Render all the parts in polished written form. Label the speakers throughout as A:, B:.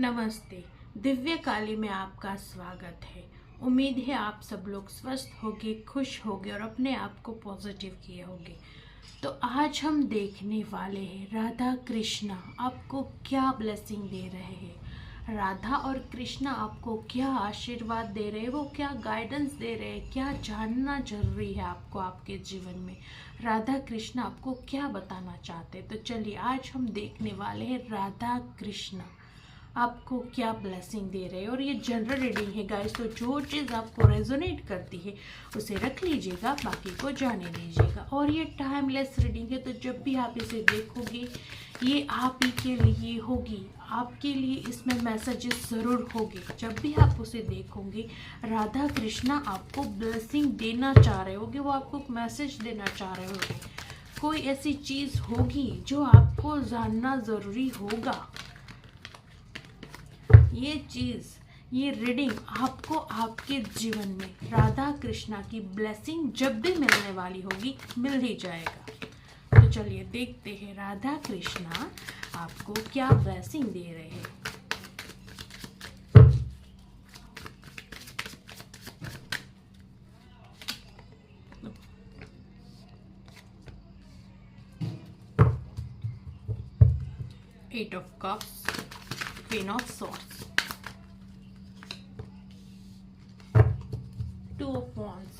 A: नमस्ते। दिव्य काली में आपका स्वागत है। उम्मीद है आप सब लोग स्वस्थ होंगे, खुश होंगे और अपने आप को पॉजिटिव किए होंगे। तो आज हम देखने वाले हैं राधा कृष्णा आपको क्या ब्लेसिंग दे रहे हैं। राधा और कृष्णा आपको क्या आशीर्वाद दे रहे हैं, वो क्या गाइडेंस दे रहे हैं, क्या जानना जरूरी है आपको आपके जीवन में। राधा कृष्णा आपको क्या बताना चाहते हैं। तो चलिए आज हम देखने वाले हैं राधा कृष्णा आपको क्या ब्लेसिंग दे रहे हैं। और ये जनरल रीडिंग है गाइस, तो जो चीज़ आपको रेजोनेट करती है उसे रख लीजिएगा, बाकी को जाने दीजिएगा। और ये टाइमलेस रीडिंग है, तो जब भी आप इसे देखोगे ये आप ही के लिए होगी, आपके लिए इसमें मैसेजेस ज़रूर होंगे। जब भी आप उसे देखोगे राधा कृष्णा आपको ब्लेसिंग देना चाह रहे होगे, वो आपको मैसेज देना चाह रहे होगे। कोई ऐसी चीज़ होगी जो आपको जानना ज़रूरी होगा। ये चीज़, ये रीडिंग आपको आपके जीवन में राधा कृष्णा की ब्लेसिंग जब भी मिलने वाली होगी मिल ही जाएगा। तो चलिए देखते हैं राधा कृष्णा आपको क्या ब्लेसिंग दे रहे हैं। Eight of cups, queen of swords, two of wands,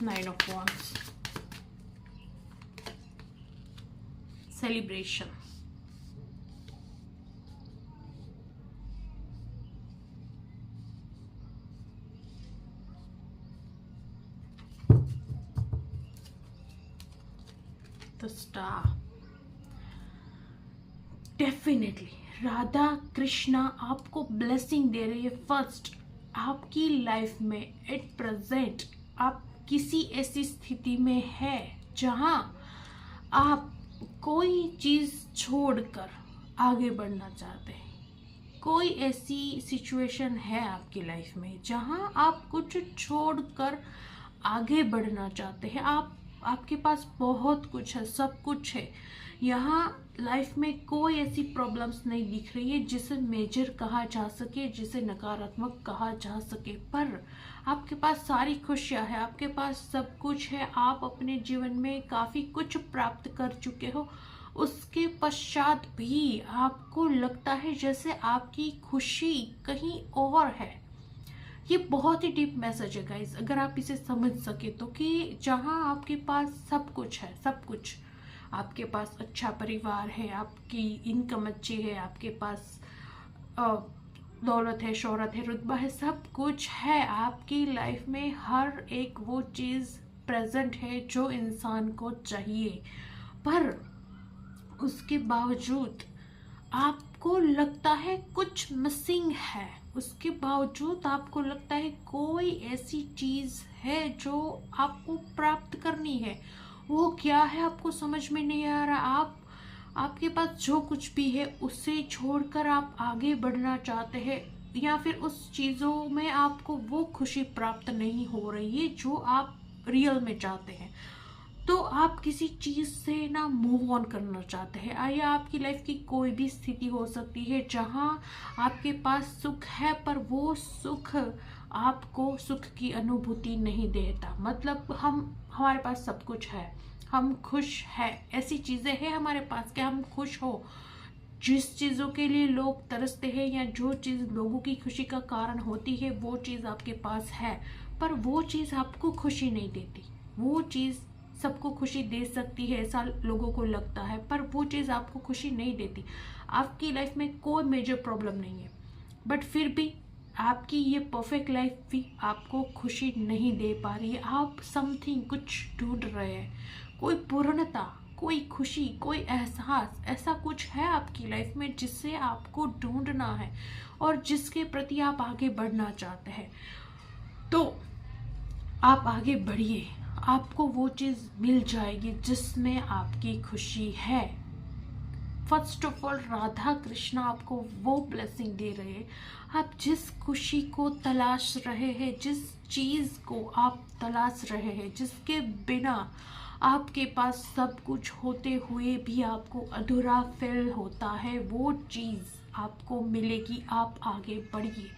A: nine of wands, celebration, the star। Definitely Radha Krishna आपको ब्लेसिंग दे रही है। फर्स्ट, आपकी लाइफ में एट प्रेजेंट आप किसी ऐसी स्थिति में है जहां आप कोई चीज़ छोड़कर आगे बढ़ना चाहते हैं। कोई ऐसी सिचुएशन है आपकी लाइफ में जहां आप कुछ छोड़कर आगे बढ़ना चाहते हैं। आपके पास बहुत कुछ है, सब कुछ है। यहाँ लाइफ में कोई ऐसी प्रॉब्लम्स नहीं दिख रही है जिसे मेजर कहा जा सके, जिसे नकारात्मक कहा जा सके, पर आपके पास सारी खुशियाँ है, आपके पास सब कुछ है। आप अपने जीवन में काफ़ी कुछ प्राप्त कर चुके हो। उसके पश्चात भी आपको लगता है जैसे आपकी खुशी कहीं और है। ये बहुत ही डीप मैसेज है गाइस, अगर आप इसे समझ सके तो, कि जहाँ आपके पास सब कुछ है, सब कुछ आपके पास अच्छा परिवार है, आपकी इनकम अच्छी है, आपके पास दौलत है, शोहरत है, रुतबा है, सब कुछ है आपकी लाइफ में। हर एक वो चीज़ प्रेजेंट है जो इंसान को चाहिए, पर उसके बावजूद आपको लगता है कुछ मिसिंग है। उसके बावजूद आपको लगता है कोई ऐसी चीज़ है जो आपको प्राप्त करनी है। वो क्या है आपको समझ में नहीं आ रहा। आपके पास जो कुछ भी है उसे छोड़कर आप आगे बढ़ना चाहते हैं, या फिर उस चीज़ों में आपको वो खुशी प्राप्त नहीं हो रही है जो आप रियल में चाहते हैं। तो आप किसी चीज़ से ना मूव ऑन करना चाहते हैं। आइए, आपकी लाइफ की कोई भी स्थिति हो सकती है जहां आपके पास सुख है, पर वो सुख आपको सुख की अनुभूति नहीं देता। मतलब हमारे पास सब कुछ है, हम खुश है, ऐसी चीज़ें हैं हमारे पास कि हम खुश हो। जिस चीज़ों के लिए लोग तरसते हैं या जो चीज़ लोगों की खुशी का कारण होती है वो चीज़ आपके पास है, पर वो चीज़ आपको खुशी नहीं देती। वो चीज़ सबको खुशी दे सकती है ऐसा लोगों को लगता है, पर वो चीज़ आपको खुशी नहीं देती। आपकी लाइफ में कोई मेजर प्रॉब्लम नहीं है, बट फिर भी आपकी ये परफेक्ट लाइफ भी आपको खुशी नहीं दे पा रही है। आप समथिंग कुछ ढूंढ रहे हैं, कोई पूर्णता, कोई खुशी, कोई एहसास, ऐसा कुछ है आपकी लाइफ में जिससे आपको ढूंढना है और जिसके प्रति आप आगे बढ़ना चाहते हैं। तो आप आगे बढ़िए, आपको वो चीज़ मिल जाएगी जिसमें आपकी खुशी है। First of all Radha Krishna आपको वो ब्लेसिंग दे रहे हैं। आप जिस खुशी को तलाश रहे हैं, जिस चीज़ को आप तलाश रहे हैं, जिसके बिना आपके पास सब कुछ होते हुए भी आपको अधूरा फील होता है, वो चीज़ आपको मिलेगी। आप आगे बढ़िए।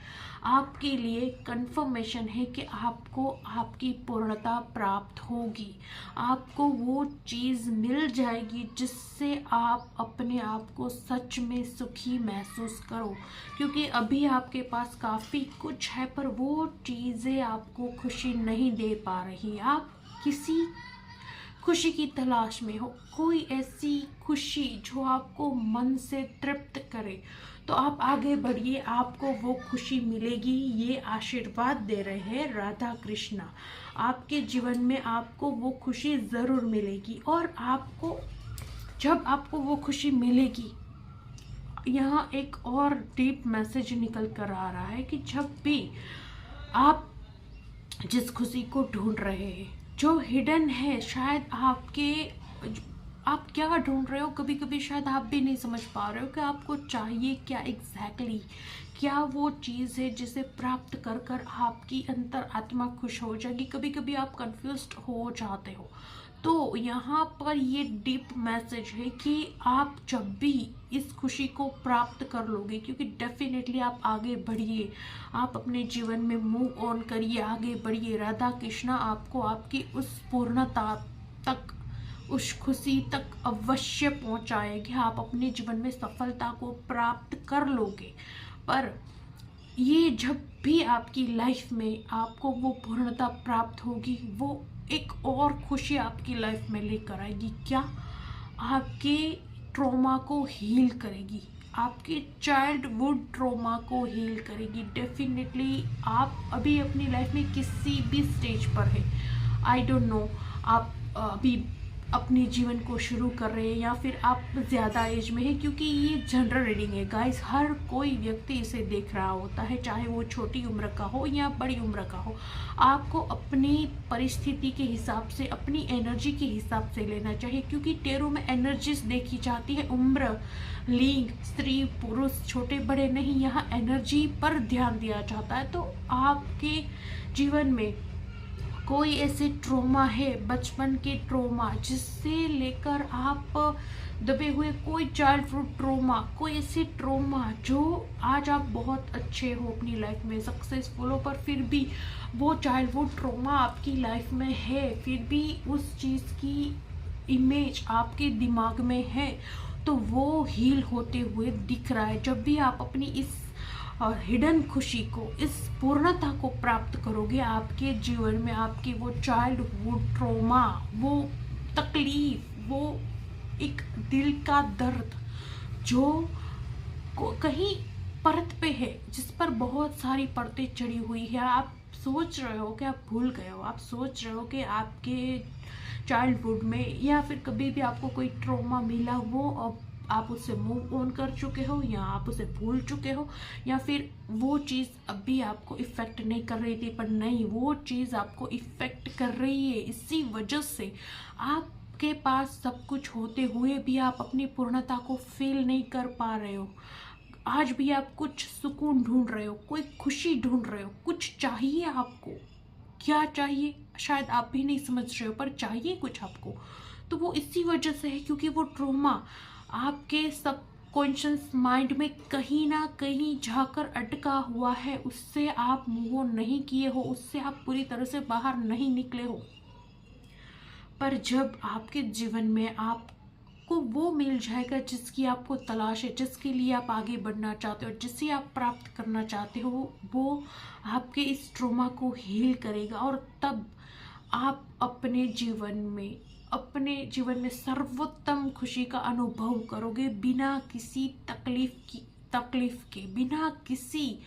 A: आपके लिए कंफर्मेशन है कि आपको आपकी पूर्णता प्राप्त होगी। आपको वो चीज़ मिल जाएगी जिससे आप अपने आप को सच में सुखी महसूस करो, क्योंकि अभी आपके पास काफ़ी कुछ है पर वो चीज़ें आपको खुशी नहीं दे पा रही। आप किसी खुशी की तलाश में हो, कोई ऐसी खुशी जो आपको मन से तृप्त करे, तो आप आगे बढ़िए, आपको वो खुशी मिलेगी। ये आशीर्वाद दे रहे हैं राधा कृष्णा। आपके जीवन में आपको वो खुशी ज़रूर मिलेगी। और आपको जब आपको वो खुशी मिलेगी, यहाँ एक और डीप मैसेज निकल कर आ रहा है कि जब भी आप जिस खुशी को ढूंढ रहे हैं, जो हिडन है, शायद आप क्या ढूंढ रहे हो, कभी कभी शायद आप भी नहीं समझ पा रहे हो कि आपको चाहिए क्या एग्जैक्टली, क्या वो चीज़ है जिसे प्राप्त कर कर आपकी अंतर आत्मा खुश हो जाएगी। कभी कभी आप कंफ्यूज्ड हो जाते हो। तो यहाँ पर ये डीप मैसेज है कि आप जब भी इस खुशी को प्राप्त कर लोगे, क्योंकि डेफिनेटली आप आगे बढ़िए, आप अपने जीवन में मूव ऑन करिए, आगे बढ़िए। राधा कृष्णा आपको आपकी उस पूर्णता तक, उस खुशी तक अवश्य पहुँचाएगी। आप अपने जीवन में सफलता को प्राप्त कर लोगे। पर ये जब भी आपकी लाइफ में आपको वो पूर्णता प्राप्त होगी, वो एक और खुशी आपकी लाइफ में लेकर आएगी। क्या? आपके ट्रॉमा को हील करेगी, आपके चाइल्डहुड ट्रॉमा को हील करेगी। डेफिनेटली आप अभी अपनी लाइफ में किसी भी स्टेज पर है, आई डोंट नो, आप अभी अपने जीवन को शुरू कर रहे हैं या फिर आप ज़्यादा एज में है, क्योंकि ये जनरल रीडिंग है गाइस। हर कोई व्यक्ति इसे देख रहा होता है, चाहे वो छोटी उम्र का हो या बड़ी उम्र का हो। आपको अपनी परिस्थिति के हिसाब से, अपनी एनर्जी के हिसाब से लेना चाहिए, क्योंकि टेरो में एनर्जीज देखी जाती है, उम्र, लिंग, स्त्री पुरुष, छोटे बड़े नहीं, यहाँ एनर्जी पर ध्यान दिया जाता है। तो आपके जीवन में कोई ऐसे ट्रॉमा है, बचपन के ट्रॉमा जिससे लेकर आप दबे हुए, कोई चाइल्डहुड ट्रॉमा, कोई ऐसे ट्रॉमा जो आज आप बहुत अच्छे हो, अपनी लाइफ में सक्सेसफुल हो, पर फिर भी वो चाइल्डहुड ट्रॉमा आपकी लाइफ में है, फिर भी उस चीज़ की इमेज आपके दिमाग में है, तो वो हील होते हुए दिख रहा है। जब भी आप अपनी इस और हिडन खुशी को, इस पूर्णता को प्राप्त करोगे, आपके जीवन में आपकी वो चाइल्डहुड ट्रॉमा, वो तकलीफ, वो एक दिल का दर्द जो कहीं परत पे है, जिस पर बहुत सारी परतें चढ़ी हुई है, आप सोच रहे हो कि आप भूल गए हो, आप सोच रहे हो कि आपके चाइल्डहुड में या फिर कभी भी आपको कोई ट्रॉमा मिला, वो अब आप उससे मूव ऑन कर चुके हो या आप उसे भूल चुके हो, या फिर वो चीज़ अभी आपको इफ़ेक्ट नहीं कर रही थी, पर नहीं, वो चीज़ आपको इफ़ेक्ट कर रही है। इसी वजह से आपके पास सब कुछ होते हुए भी आप अपनी पूर्णता को फील नहीं कर पा रहे हो। आज भी आप कुछ सुकून ढूंढ रहे हो, कोई खुशी ढूंढ रहे हो, कुछ चाहिए आपको। क्या चाहिए शायद आप भी नहीं समझ रहे हो, पर चाहिए कुछ आपको। तो वो इसी वजह से है क्योंकि वो ट्रॉमा आपके सबकॉन्शियस माइंड में कहीं ना कहीं जाकर अटका हुआ है, उससे आप मूव ऑन नहीं किए हो, उससे आप पूरी तरह से बाहर नहीं निकले हो। पर जब आपके जीवन में आपको वो मिल जाएगा जिसकी आपको तलाश है, जिसके लिए आप आगे बढ़ना चाहते हो, जिसे आप प्राप्त करना चाहते हो, वो आपके इस ट्रॉमा को हील करेगा। और तब आप अपने जीवन में सर्वोत्तम खुशी का अनुभव करोगे, बिना किसी तकलीफ के, बिना किसी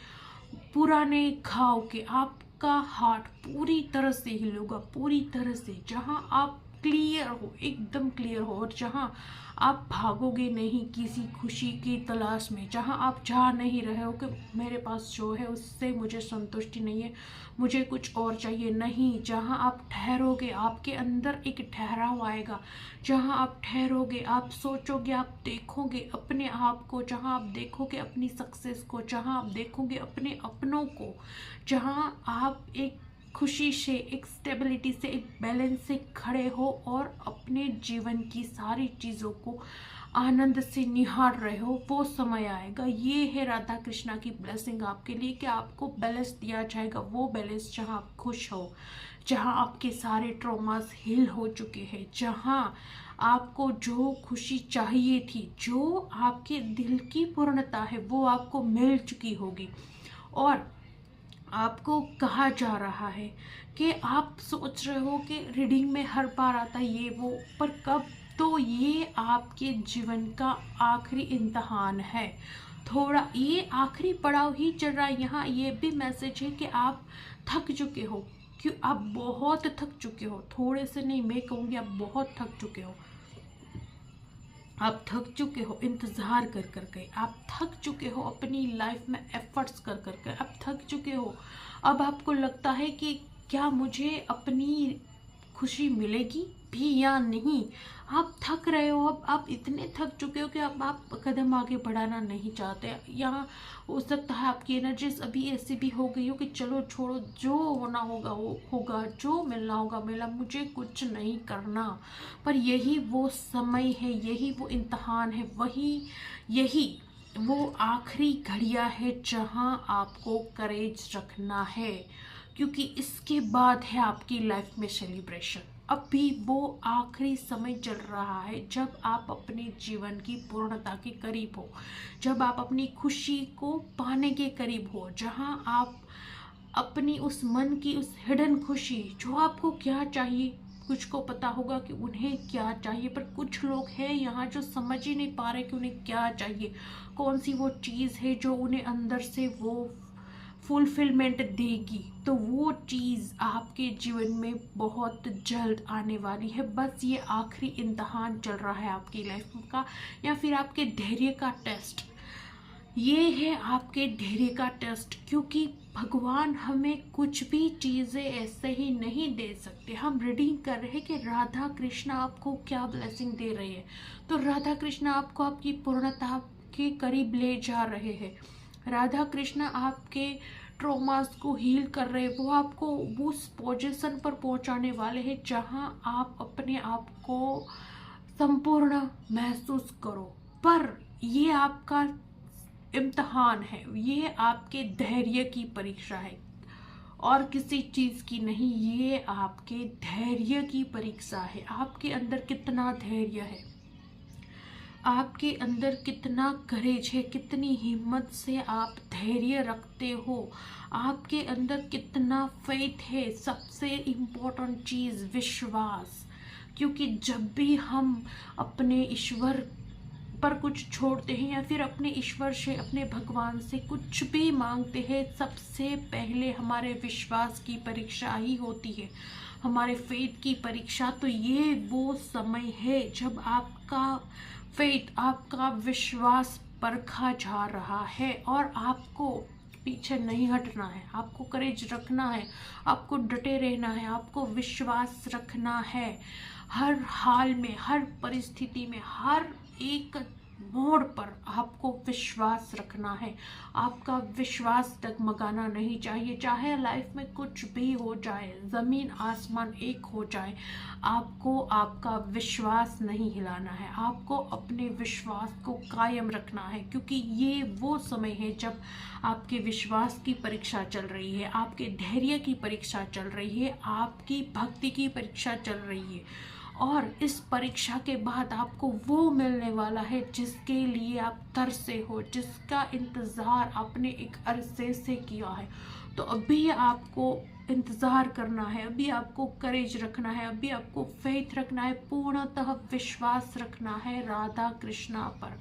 A: पुराने घाव के। आपका हार्ट पूरी तरह से हिल होगा, पूरी तरह से। जहां आप क्लियर हो, एकदम क्लियर हो, और जहाँ आप भागोगे नहीं किसी खुशी की तलाश में, जहाँ आप चाह नहीं रहे हो कि मेरे पास जो है उससे मुझे संतुष्टि नहीं है, मुझे कुछ और चाहिए, नहीं, जहाँ आप ठहरोगे, आपके अंदर एक ठहराव आएगा, जहाँ आप ठहरोगे, आप सोचोगे, आप देखोगे अपने आप को, जहाँ आप देखोगे अपनी सक्सेस को, जहाँ आप देखोगे अपने अपनों को, जहाँ आप एक खुशी से, एक स्टेबिलिटी से, एक बैलेंस से खड़े हो और अपने जीवन की सारी चीज़ों को आनंद से निहार रहे हो, वो समय आएगा। ये है राधा कृष्णा की ब्लेसिंग आपके लिए कि आपको बैलेंस दिया जाएगा, वो बैलेंस जहाँ आप खुश हो, जहाँ आपके सारे ट्रॉमास हील हो चुके हैं, जहाँ आपको जो खुशी चाहिए थी, जो आपके दिल की पूर्णता है, वो आपको मिल चुकी होगी। और आपको कहा जा रहा है कि आप सोच रहे हो कि रीडिंग में हर बार आता है ये वो, पर कब, तो ये आपके जीवन का आखिरी इम्तहान है। थोड़ा ये आखिरी पड़ाव ही चल रहा है। यहाँ ये भी मैसेज है कि आप थक चुके हो, क्यों, आप बहुत थक चुके हो, थोड़े से नहीं, मैं कहूँगी आप बहुत थक चुके हो। आप थक चुके हो इंतज़ार कर कर के, आप थक चुके हो अपनी लाइफ में एफर्ट्स कर कर के, आप थक चुके हो। अब आपको लगता है कि क्या मुझे अपनी खुशी मिलेगी भी या नहीं। आप थक रहे हो, अब आप इतने थक चुके हो कि अब आप कदम आगे बढ़ाना नहीं चाहते। यहाँ हो सकता है आपकी एनर्जीज अभी ऐसी भी हो गई हो कि चलो छोड़ो, जो होना होगा वो होगा, जो मिलना होगा मिला, मुझे कुछ नहीं करना। पर यही वो समय है, यही वो इम्तहान है, यही वो आखिरी घड़ियां है जहां आपको करेज रखना है, क्योंकि इसके बाद है आपकी लाइफ में सेलिब्रेशन। अभी वो आखिरी समय चल रहा है जब आप अपने जीवन की पूर्णता के करीब हो, जब आप अपनी खुशी को पाने के करीब हो, जहां आप अपनी उस मन की उस हिडन खुशी, जो आपको क्या चाहिए, कुछ को पता होगा कि उन्हें क्या चाहिए, पर कुछ लोग हैं यहाँ जो समझ ही नहीं पा रहे कि उन्हें क्या चाहिए, कौन सी वो चीज़ है जो उन्हें अंदर से वो फुलफिलमेंट देगी। तो वो चीज़ आपके जीवन में बहुत जल्द आने वाली है। बस ये आखिरी इम्तहान चल रहा है आपकी लाइफ का, या फिर आपके धैर्य का टेस्ट। ये है आपके धैर्य का टेस्ट, क्योंकि भगवान हमें कुछ भी चीज़ें ऐसे ही नहीं दे सकते। हम रीडिंग कर रहे हैं कि राधा कृष्णा आपको क्या ब्लेसिंग दे रहे हैं, तो राधा कृष्णा आपको आपकी पूर्णता के करीब ले जा रहे हैं। राधा कृष्णा आपके ट्रॉमास को हील कर रहे हैं, वो आपको उस पोजीशन पर पहुंचाने वाले हैं जहां आप अपने आप को संपूर्ण महसूस करो। पर ये आपका इम्तहान है, ये आपके धैर्य की परीक्षा है और किसी चीज़ की नहीं। ये आपके धैर्य की परीक्षा है। आपके अंदर कितना धैर्य है, आपके अंदर कितना करेज है, कितनी हिम्मत से आप धैर्य रखते हो, आपके अंदर कितना फेथ है। सबसे इम्पोर्टेंट चीज़ विश्वास, क्योंकि जब भी हम अपने ईश्वर पर कुछ छोड़ते हैं या फिर अपने ईश्वर से, अपने भगवान से कुछ भी मांगते हैं, सबसे पहले हमारे विश्वास की परीक्षा ही होती है, हमारे फेथ की परीक्षा। तो ये वो समय है जब आपका फेथ, आपका विश्वास परखा जा रहा है और आपको पीछे नहीं हटना है, आपको करेज रखना है, आपको डटे रहना है, आपको विश्वास रखना है। हर हाल में, हर परिस्थिति में, हर एक मोड़ पर आपको विश्वास रखना है। आपका विश्वास डगमगाना नहीं चाहिए, चाहे लाइफ में कुछ भी हो जाए, जमीन आसमान एक हो जाए, आपको आपका विश्वास नहीं हिलाना है। आपको अपने विश्वास को कायम रखना है, क्योंकि ये वो समय है जब आपके विश्वास की परीक्षा चल रही है, आपके धैर्य की परीक्षा चल रही है, आपकी भक्ति की परीक्षा चल रही है। और इस परीक्षा के बाद आपको वो मिलने वाला है जिसके लिए आप तरसे हो, जिसका इंतज़ार आपने एक अरसे से किया है। तो अभी आपको इंतज़ार करना है, अभी आपको करेज रखना है, अभी आपको फेथ रखना है, पूर्णतः विश्वास रखना है राधा कृष्णा पर,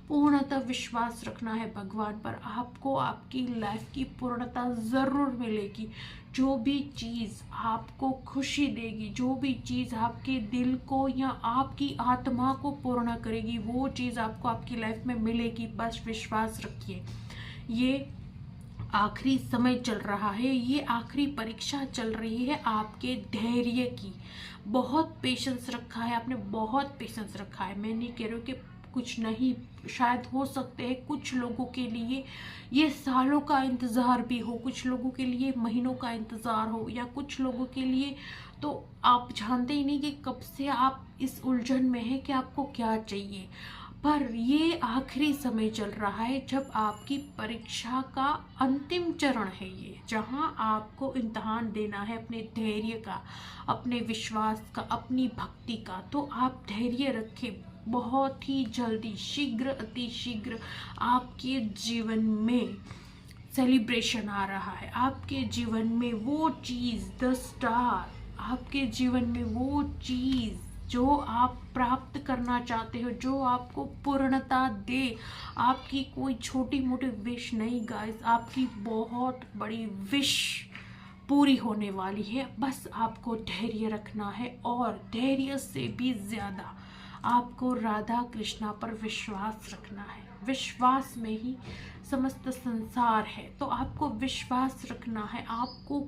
A: पूर्णतः विश्वास रखना है भगवान पर। आपको आपकी लाइफ की पूर्णता ज़रूर मिलेगी। जो भी चीज़ आपको खुशी देगी, जो भी चीज़ आपके दिल को या आपकी आत्मा को पूर्ण करेगी, वो चीज़ आपको आपकी लाइफ में मिलेगी। बस विश्वास रखिए। ये आखिरी समय चल रहा है, ये आखिरी परीक्षा चल रही है आपके धैर्य की। बहुत पेशेंस रखा है आपने, बहुत पेशेंस रखा है। मैं नहीं कह रही हूँ कि कुछ नहीं, शायद हो सकते हैं कुछ लोगों के लिए ये सालों का इंतज़ार भी हो, कुछ लोगों के लिए महीनों का इंतज़ार हो, या कुछ लोगों के लिए तो आप जानते ही नहीं कि कब से आप इस उलझन में हैं कि आपको क्या चाहिए। पर ये आखिरी समय चल रहा है जब आपकी परीक्षा का अंतिम चरण है ये, जहां आपको इम्तहान देना है अपने धैर्य का, अपने विश्वास का, अपनी भक्ति का। तो आप धैर्य रखें। बहुत ही जल्दी, शीघ्र अति शीघ्र आपके जीवन में सेलिब्रेशन आ रहा है। आपके जीवन में वो चीज़, द स्टार, आपके जीवन में वो चीज़ जो आप प्राप्त करना चाहते हो, जो आपको पूर्णता दे। आपकी कोई छोटी मोटी विश नहीं गाइस, आपकी बहुत बड़ी विश पूरी होने वाली है। बस आपको धैर्य रखना है, और धैर्य से भी ज़्यादा आपको राधा कृष्णा पर विश्वास रखना है। विश्वास में ही समस्त संसार है, तो आपको विश्वास रखना है। आपको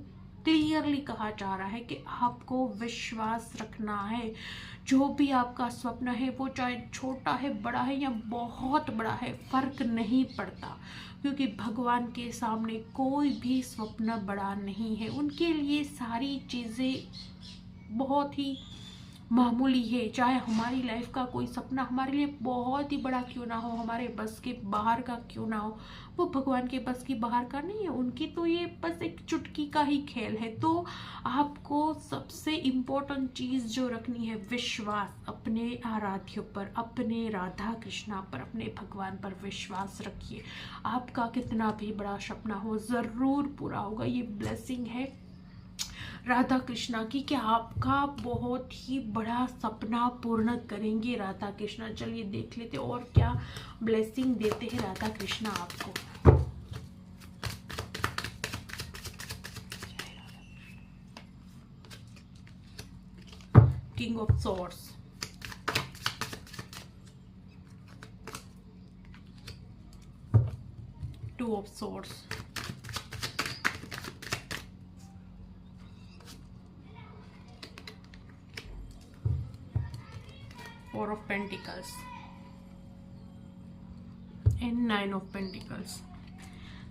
A: क्लियरली कहा जा रहा है कि आपको विश्वास रखना है। जो भी आपका स्वप्न है, वो चाहे छोटा है, बड़ा है या बहुत बड़ा है, फर्क नहीं पड़ता, क्योंकि भगवान के सामने कोई भी स्वप्न बड़ा नहीं है। उनके लिए सारी चीज़ें बहुत ही मामूली है। चाहे हमारी लाइफ का कोई सपना हमारे लिए बहुत ही बड़ा क्यों ना हो, हमारे बस के बाहर का क्यों ना हो, वो भगवान के बस की बाहर का नहीं है। उनकी तो ये बस एक चुटकी का ही खेल है। तो आपको सबसे इम्पोर्टेंट चीज़ जो रखनी है, विश्वास अपने आराध्य पर, अपने राधा कृष्णा पर, अपने भगवान पर विश्वास रखिए। आपका कितना भी बड़ा सपना हो, ज़रूर पूरा होगा। ये ब्लेसिंग है राधा कृष्णा की कि आपका बहुत ही बड़ा सपना पूर्ण करेंगे राधा कृष्णा। चलिए देख लेते और क्या ब्लेसिंग देते हैं राधा कृष्णा आपको। King of swords, two of swords, four of pentacles and nine of pentacles.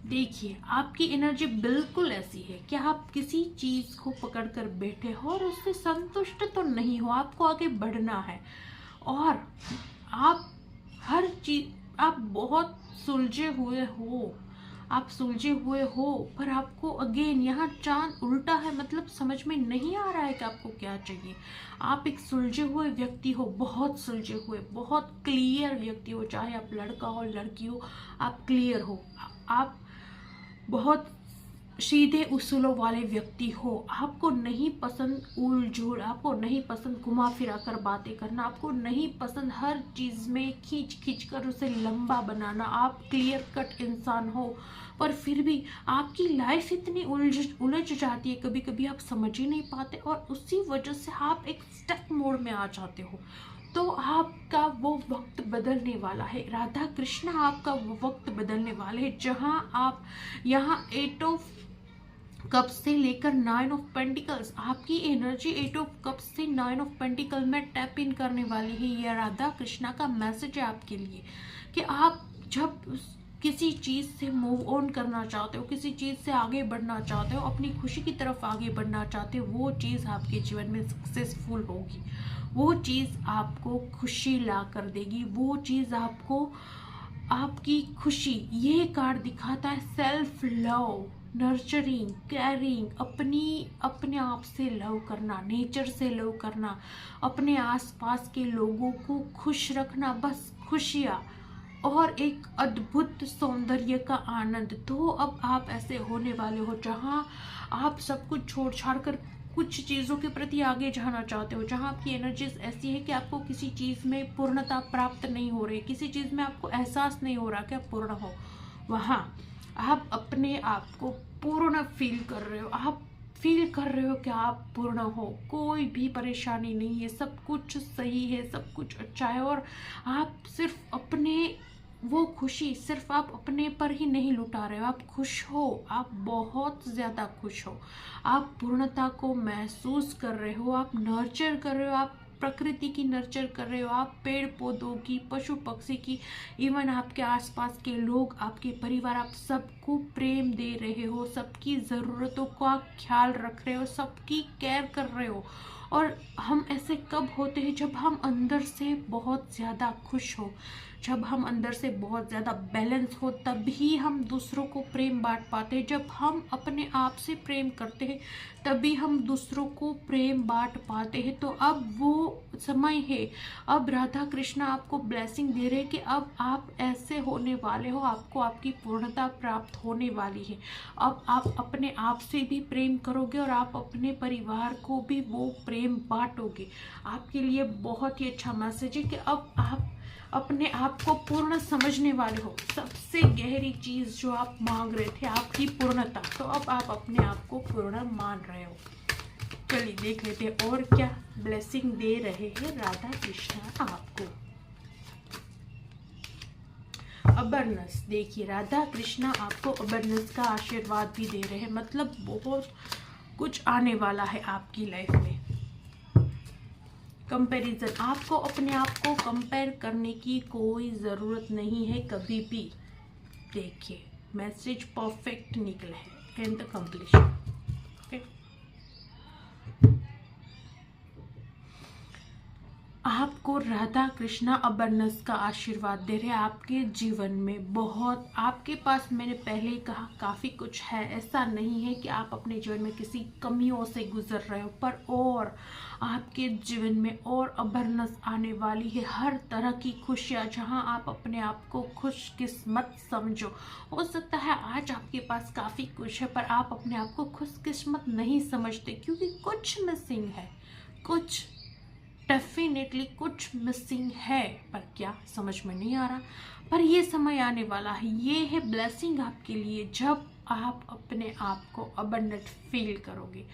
A: देखिए आपकी एनर्जी बिल्कुल ऐसी है कि आप किसी चीज को पकड़कर बैठे हो और उससे संतुष्ट तो नहीं हो, आपको आगे बढ़ना है। और आप हर चीज, आप बहुत सुलझे हुए हो, आप सुलझे हुए हो, पर आपको अगेन यहाँ चांद उल्टा है, मतलब समझ में नहीं आ रहा है कि आपको क्या चाहिए। आप एक सुलझे हुए व्यक्ति हो, बहुत सुलझे हुए, बहुत क्लियर व्यक्ति हो। चाहे आप लड़का हो लड़की हो, आप क्लियर हो, आप बहुत सीधे उसूलों वाले व्यक्ति हो। आपको नहीं पसंद उल झूल, आपको नहीं पसंद घुमा फिरा कर बातें करना, आपको नहीं पसंद हर चीज़ में खींच खींच कर उसे लंबा बनाना। आप क्लियर कट इंसान हो, पर फिर भी आपकी लाइफ इतनी उलझ जाती है, कभी कभी आप समझ ही नहीं पाते, और उसी वजह से आप एक स्टक मोड में आ जाते हो। तो आपका वो वक्त बदलने वाला है, राधा कृष्णा आपका वो वक्त बदलने वाले हैं, जहां आप यहाँ 8 ऑफ कप से लेकर 9 ऑफ पेंटिकल्स, आपकी एनर्जी 8 ऑफ कप से 9 ऑफ पेंटिकल में टैप इन करने वाली है। यह राधा कृष्णा का मैसेज है आपके लिए कि आप जब किसी चीज़ से मूव ऑन करना चाहते हो, किसी चीज़ से आगे बढ़ना चाहते हो, अपनी खुशी की तरफ आगे बढ़ना चाहते हो, वो चीज़ आपके जीवन में सक्सेसफुल होगी। वो चीज़ आपको खुशी ला कर देगी, वो चीज़ आपको आपकी खुशी, ये कार्ड दिखाता है सेल्फ लव, नर्चरिंग, केयरिंग, अपने आप से लव करना, नेचर से लव करना, अपने आसपास के लोगों को खुश रखना, बस खुशियाँ और एक अद्भुत सौंदर्य का आनंद। तो अब आप ऐसे होने वाले हो जहां आप सब कुछ छोड़ छाड़ कर कुछ चीज़ों के प्रति आगे जाना चाहते हो, जहां आपकी एनर्जीज ऐसी है कि आपको किसी चीज़ में पूर्णता प्राप्त नहीं हो रही, किसी चीज़ में आपको एहसास नहीं हो रहा कि आप पूर्ण हो। वहाँ आप अपने आप को पूर्ण फील कर रहे हो, आप फील कर रहे हो कि आप पूर्ण हो, कोई भी परेशानी नहीं है, सब कुछ सही है, सब कुछ अच्छा है। और आप सिर्फ अपने वो खुशी सिर्फ आप अपने पर ही नहीं लुटा रहे हो, आप खुश हो, आप बहुत ज़्यादा खुश हो, आप पूर्णता को महसूस कर रहे हो, आप नर्चर कर रहे हो, आप प्रकृति की नर्चर कर रहे हो, आप पेड़ पौधों की, पशु पक्षी की, इवन आपके आसपास के लोग, आपके परिवार, आप सबको प्रेम दे रहे हो, सबकी ज़रूरतों का ख्याल रख रहे हो, सबकी केयर कर रहे हो। और हम ऐसे कब होते हैं? जब हम अंदर से बहुत ज़्यादा खुश हो, जब हम अंदर से बहुत ज़्यादा बैलेंस हो, तभी हम दूसरों को प्रेम बांट पाते हैं। जब हम अपने आप से प्रेम करते हैं तभी हम दूसरों को प्रेम बांट पाते हैं। तो अब वो समय है, अब राधा कृष्णा आपको ब्लेसिंग दे रहे हैं कि अब आप ऐसे होने वाले हो, आपको आपकी पूर्णता प्राप्त होने वाली है। अब आप अपने आप से भी प्रेम करोगे और आप अपने परिवार को भी वो प्रेम बांटोगे। आपके लिए बहुत ही अच्छा मैसेज है कि अब आप अपने आप को पूर्ण समझने वाले हो। सबसे गहरी चीज जो आप मांग रहे थे, आपकी पूर्णता, तो अब आप अपने आप को पूर्ण मान रहे हो। चलिए देख लेते हैं और क्या ब्लेसिंग दे रहे हैं राधा कृष्णा आपको। अबरनेस, देखिए राधा कृष्णा आपको अबरनेस का आशीर्वाद भी दे रहे हैं, मतलब बहुत कुछ आने वाला है आपकी लाइफ में। कंपैरिजन, आपको अपने आप को कंपेयर करने की कोई ज़रूरत नहीं है कभी भी। देखिए मैसेज परफेक्ट निकला है, एंड द कंप्लीशन। आपको राधा कृष्णा अबरनेस का आशीर्वाद दे रहे हैं आपके जीवन में। बहुत आपके पास, मैंने पहले ही कहा, काफ़ी कुछ है। ऐसा नहीं है कि आप अपने जीवन में किसी कमियों से गुजर रहे हो, पर और आपके जीवन में और अबरनेस आने वाली है। हर तरह की खुशियाँ, जहाँ आप अपने आप को खुशकिस्मत समझो। हो सकता है आज आपके पास काफ़ी कुछ है, पर आप अपने आप को खुशकिस्मत नहीं समझते, क्योंकि कुछ मिसिंग है, कुछ डेफिनेटली कुछ मिसिंग है, पर क्या समझ में नहीं आ रहा। पर ये समय आने वाला है, ये है ब्लेसिंग आपके लिए, जब आप अपने आप को अबंडेंट फील करोगे,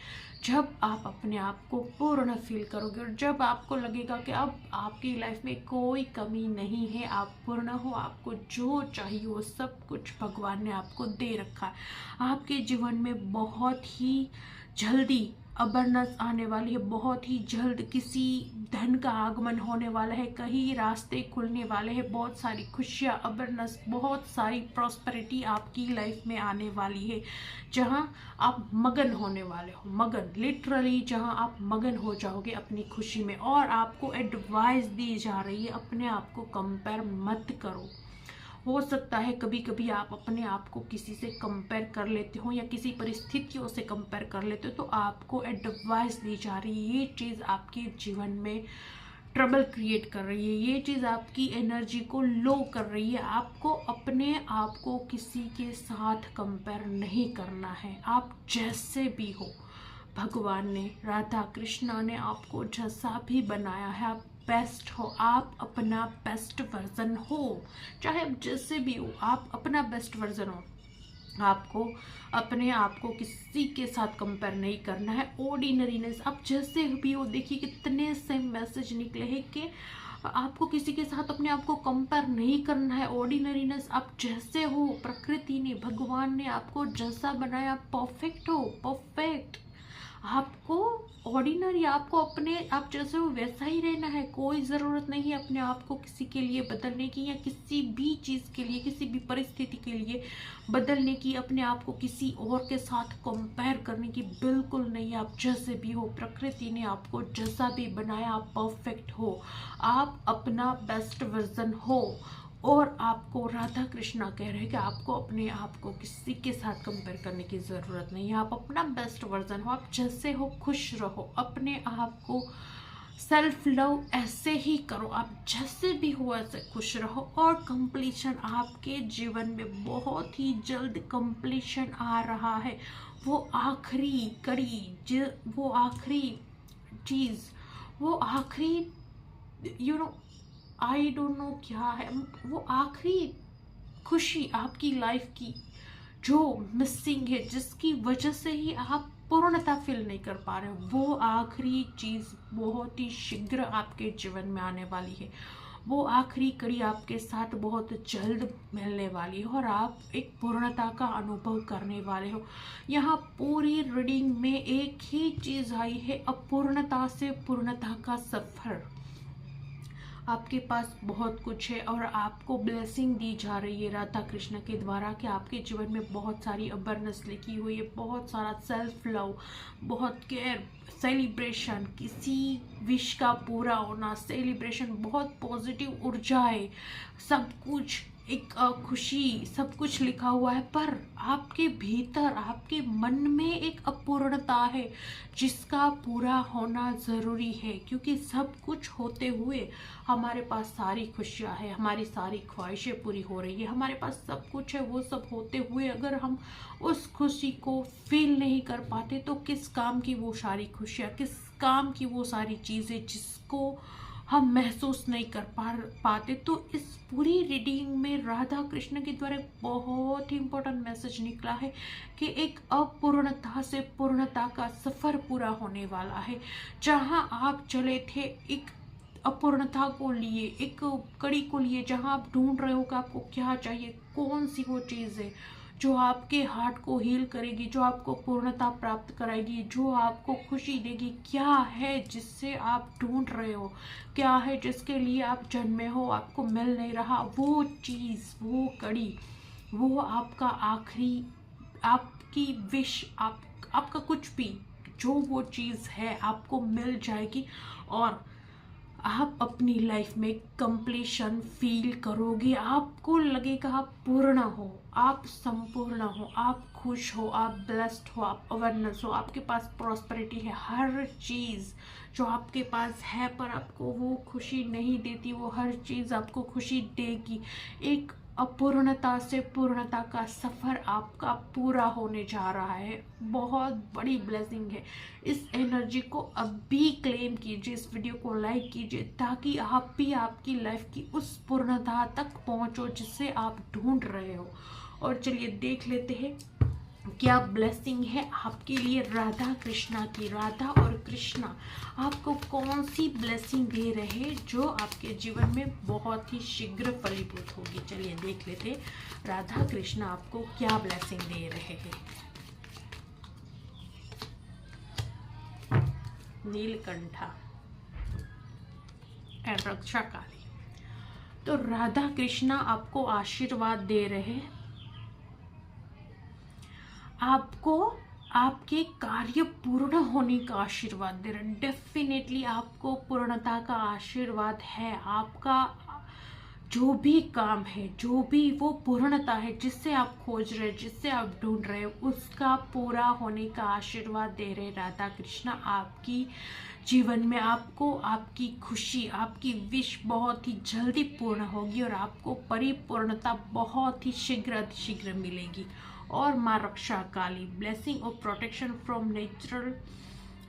A: जब आप अपने आप को पूर्ण फील करोगे, और जब आपको लगेगा कि अब आपकी लाइफ में कोई कमी नहीं है, आप पूर्ण हो, आपको जो चाहिए वो सब कुछ भगवान ने आपको दे रखा है। आपके जीवन में बहुत ही जल्दी अबरनेस आने वाली है, बहुत ही जल्द किसी धन का आगमन होने वाला है, कहीं रास्ते खुलने वाले हैं, बहुत सारी खुशियाँ, अबरनेस, बहुत सारी प्रॉस्पेरिटी आपकी लाइफ में आने वाली है, जहां आप मगन होने वाले हो। मगन लिटरली, जहां आप मगन हो जाओगे अपनी खुशी में। और आपको एडवाइस दी जा रही है, अपने आप को कंपेयर मत करो। हो सकता है कभी कभी आप अपने आप को किसी से कंपेयर कर लेते हो, या किसी परिस्थितियों से कंपेयर कर लेते हो, तो आपको एडवाइस दी जा रही है। ये चीज़ आपके जीवन में ट्रबल क्रिएट कर रही है, ये चीज़ आपकी एनर्जी को लो कर रही है। आपको अपने आप को किसी के साथ कंपेयर नहीं करना है, आप जैसे भी हो। भगवान ने, राधा कृष्णा ने आपको जैसा भी बनाया है, आप बेस्ट हो, आप अपना बेस्ट वर्जन हो। चाहे आप जैसे भी हो, आप अपना बेस्ट वर्जन हो। आपको अपने आप को किसी के साथ कंपेयर नहीं करना है। ऑर्डिनरीनेस, आप जैसे भी हो, देखिए कितने से मैसेज निकले हैं कि आपको किसी के साथ अपने आप को कंपेयर नहीं करना है। ऑर्डिनरीनेस, आप जैसे हो, प्रकृति ने, भगवान ने आपको जैसा बनाया, परफेक्ट हो, परफेक्ट। आपको ऑर्डिनरी, आपको अपने आप जैसे हो वैसा ही रहना है। कोई ज़रूरत नहीं है अपने आप को किसी के लिए बदलने की, या किसी भी चीज़ के लिए, किसी भी परिस्थिति के लिए बदलने की, अपने आप को किसी और के साथ कंपेयर करने की बिल्कुल नहीं। आप जैसे भी हो, प्रकृति ने आपको जैसा भी बनाया, आप परफेक्ट हो, आप अपना बेस्ट वर्जन हो। और आपको राधा कृष्णा कह रहे हैं कि आपको अपने आप को किसी के साथ कंपेयर करने की ज़रूरत नहीं है। आप अपना बेस्ट वर्जन हो, आप जैसे हो खुश रहो, अपने आप को सेल्फ लव ऐसे ही करो, आप जैसे भी हो ऐसे खुश रहो। और कंप्लीशन, आपके जीवन में बहुत ही जल्द कंप्लीशन आ रहा है। वो आखिरी कड़ी, वो आखिरी चीज़, वो आखिरी आई डोंट नो क्या है, वो आखिरी खुशी आपकी लाइफ की जो मिसिंग है, जिसकी वजह से ही आप पूर्णता फील नहीं कर पा रहे हो, वो आखिरी चीज़ बहुत ही शीघ्र आपके जीवन में आने वाली है। वो आखिरी कड़ी आपके साथ बहुत जल्द मिलने वाली है और आप एक पूर्णता का अनुभव करने वाले हो। यहाँ पूरी रीडिंग में एक ही चीज़ आई है, अपूर्णता से पूर्णता का सफ़र। आपके पास बहुत कुछ है और आपको ब्लेसिंग दी जा रही है राधा कृष्ण के द्वारा कि आपके जीवन में बहुत सारी अवेयरनेस लिखी हुई है, बहुत सारा सेल्फ लव, बहुत केयर, सेलिब्रेशन, किसी विश का पूरा होना, सेलिब्रेशन, बहुत पॉजिटिव ऊर्जाएं, सब कुछ एक खुशी, सब कुछ लिखा हुआ है। पर आपके भीतर, आपके मन में एक अपूर्णता है जिसका पूरा होना ज़रूरी है, क्योंकि सब कुछ होते हुए हमारे पास सारी खुशियाँ हैं, हमारी सारी ख्वाहिशें पूरी हो रही है, हमारे पास सब कुछ है। वो सब होते हुए अगर हम उस खुशी को फील नहीं कर पाते तो किस काम की वो सारी खुशियाँ, किस काम की वो सारी चीज़ें जिसको हम महसूस नहीं कर पाते। तो इस पूरी रीडिंग में राधा कृष्ण के द्वारा एक बहुत ही इम्पोर्टेंट मैसेज निकला है कि एक अपूर्णता से पूर्णता का सफ़र पूरा होने वाला है। जहाँ आप चले थे एक अपूर्णता को लिए, एक कड़ी को लिए, जहाँ आप ढूंढ रहे हो कि आपको क्या चाहिए, कौन सी वो चीज़ है जो आपके हार्ट को हील करेगी, जो आपको पूर्णता प्राप्त कराएगी, जो आपको खुशी देगी। क्या है जिससे आप ढूंढ रहे हो, क्या है जिसके लिए आप जन्मे हो, आपको मिल नहीं रहा, वो चीज़, वो कड़ी, वो आपका आखिरी, आपकी विश, आपका कुछ भी जो वो चीज़ है आपको मिल जाएगी और आप अपनी लाइफ में कंप्लीशन फील करोगे। आपको लगेगा आप पूर्ण हो, आप संपूर्ण हो, आप खुश हो, आप ब्लेस्ड हो, आप अवेयरनेस हो, आपके पास प्रॉस्पेरिटी है। हर चीज़ जो आपके पास है पर आपको वो खुशी नहीं देती, वो हर चीज़ आपको खुशी देगी। एक अपूर्णता से पूर्णता का सफ़र आपका पूरा होने जा रहा है। बहुत बड़ी ब्लेसिंग है। इस एनर्जी को अभी क्लेम कीजिए, इस वीडियो को लाइक कीजिए ताकि आप भी आपकी लाइफ की उस पूर्णता तक पहुंचो जिसे आप ढूंढ रहे हो। और चलिए देख लेते हैं क्या ब्लेसिंग है आपके लिए राधा कृष्णा की। राधा और कृष्णा आपको कौन सी ब्लेसिंग दे रहे हैं जो आपके जीवन में बहुत ही शीघ्र फलीभूत होगी। चलिए देख लेते हैं राधा कृष्णा आपको क्या ब्लेसिंग दे रहे हैं। नीलकंठा एंड रक्षा काली। तो राधा कृष्णा आपको आशीर्वाद दे रहे हैं, आपको आपके कार्य पूर्ण होने का आशीर्वाद दे रहे हैं। डेफिनेटली आपको पूर्णता का आशीर्वाद है। आपका जो भी काम है, जो भी वो पूर्णता है जिससे आप खोज रहे, जिससे आप ढूंढ रहे, उसका पूरा होने का आशीर्वाद दे रहे राधा कृष्णा आपकी जीवन में। आपको आपकी खुशी, आपकी विश बहुत ही जल्दी पूर्ण होगी और आपको परिपूर्णता बहुत ही शीघ्र मिलेगी। और माँ रक्षा काली, ब्लेसिंग और protection from natural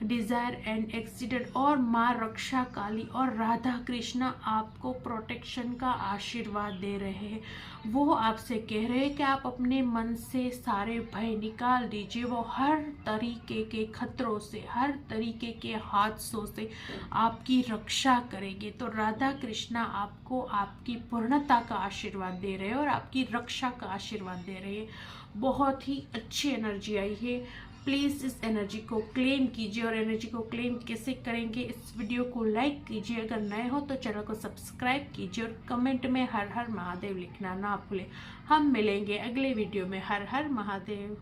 A: desire and accident. और माँ रक्षा काली और राधा कृष्णा आपको प्रोटेक्शन का आशीर्वाद दे रहे हैं। वो आपसे कह रहे हैं कि आप अपने मन से सारे भय निकाल दीजिए। वो हर तरीके के खतरों से, हर तरीके के हादसों से आपकी रक्षा करेंगे। तो राधा कृष्णा आपको आपकी पूर्णता का आशीर्वाद दे रहे हैं और आपकी रक्षा का आशीर्वाद दे रहे हैं। बहुत ही अच्छी एनर्जी आई है। प्लीज़ इस एनर्जी को क्लेम कीजिए। और एनर्जी को क्लेम कैसे करेंगे, इस वीडियो को लाइक कीजिए, अगर नए हो तो चैनल को सब्सक्राइब कीजिए और कमेंट में हर हर महादेव लिखना ना भूलें। हम मिलेंगे अगले वीडियो में। हर हर महादेव।